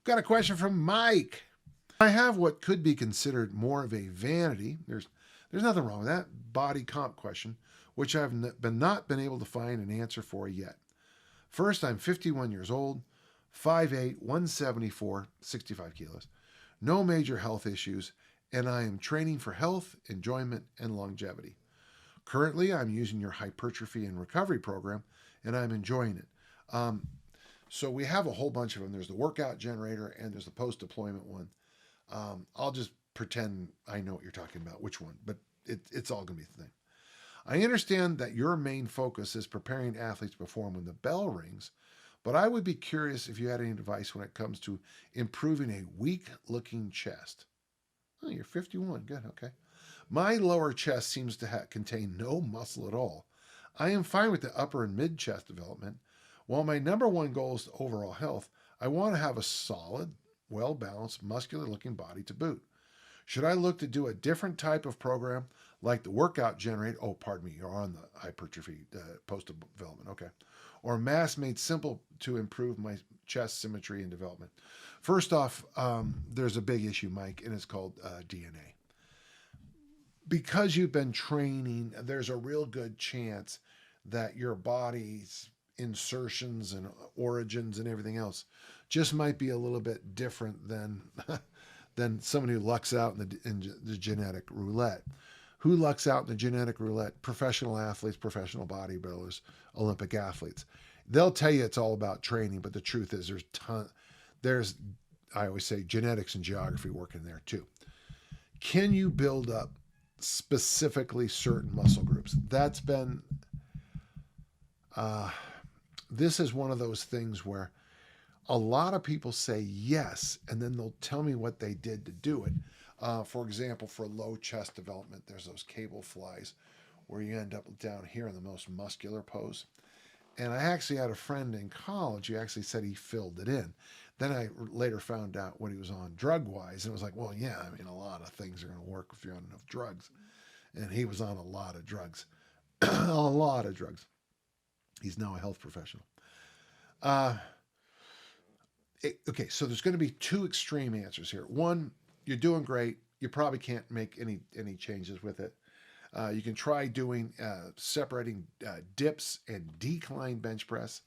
Got a question from Mike. I have what could be considered more of a vanity. There's nothing wrong with that body comp question, which I've not been able to find an answer for yet. First, I'm 51 years old, 5'8", 174, 65 kilos. No major health issues, and I am training for health, enjoyment, and longevity. Currently, I'm using your hypertrophy and recovery program, and I'm enjoying it. So we have a whole bunch of them. There's the workout generator, and there's the post-deployment one. I'll just pretend I know what you're talking about, which one, but it's all going to be the thing. I understand that your main focus is preparing athletes to perform when the bell rings, but I would be curious if you had any advice when it comes to improving a weak-looking chest. Oh, you're 51. Good, okay. My lower chest seems to contain no muscle at all. I am fine with the upper and mid-chest development. While my number one goal is overall health, I want to have a solid, well-balanced, muscular-looking body to boot. Should I look to do a different type of program like the workout generator? Oh, pardon me, you're on the hypertrophy post-development, okay. Or mass made simple to improve my chest symmetry and development. First off, there's a big issue, Mike, and it's called DNA. Because you've been training, there's a real good chance that your body's insertions and origins and everything else just might be a little bit different than than somebody who lucks out in the genetic roulette. Who lucks out in the genetic roulette? Professional athletes, professional bodybuilders, Olympic athletes. They'll tell you it's all about training, but the truth is there's I always say genetics and geography working there too. Can you build up specifically certain muscle groups? That's been this is one of those things where a lot of people say yes, and then they'll tell me what they did to do it. For example, for low chest development, there's those cable flies where you end up down here in the most muscular pose. And I actually had a friend in college who actually said he filled it in. Then I later found out what he was on drug-wise, and it was like, well, yeah, I mean, a lot of things are going to work if you're on enough drugs. And he was on a lot of drugs. A lot of drugs. He's now a health professional. Okay, so there's going to be two extreme answers here. One, you're doing great. You probably can't make any changes with it. You can try doing separating dips and decline bench press.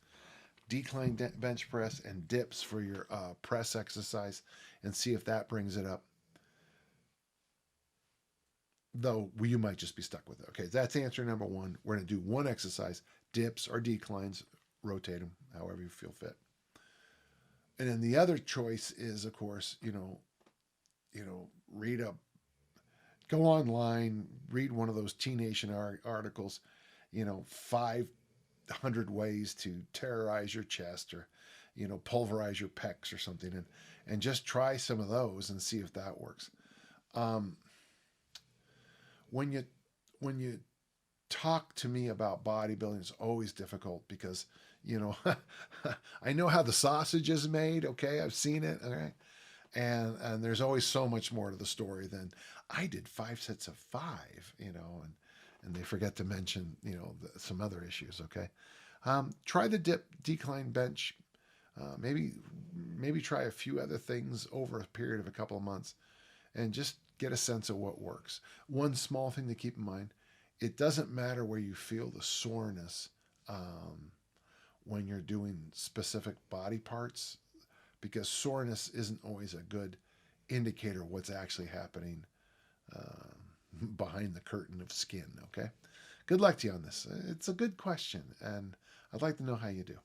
Decline bench press and dips for your press exercise and see if that brings it up. Though you might just be stuck with it. Okay, that's answer number one. We're going to do one exercise, dips or declines, rotate them however you feel fit. And then the other choice is, of course, read up, go online, read one of those T Nation articles, 500 ways to terrorize your chest or, pulverize your pecs or something, and just try some of those and see if that works. When you talk to me about bodybuilding, it's always difficult because, I know how the sausage is made. Okay. I've seen it. Okay. And there's always so much more to the story than I did 5 sets of 5, and they forget to mention, some other issues. Okay. Try the decline bench. Maybe try a few other things over a period of a couple of months and just get a sense of what works. One small thing to keep in mind, it doesn't matter where you feel the soreness when you're doing specific body parts, because soreness isn't always a good indicator of what's actually happening behind the curtain of skin, okay? Good luck to you on this. It's a good question, and I'd like to know how you do.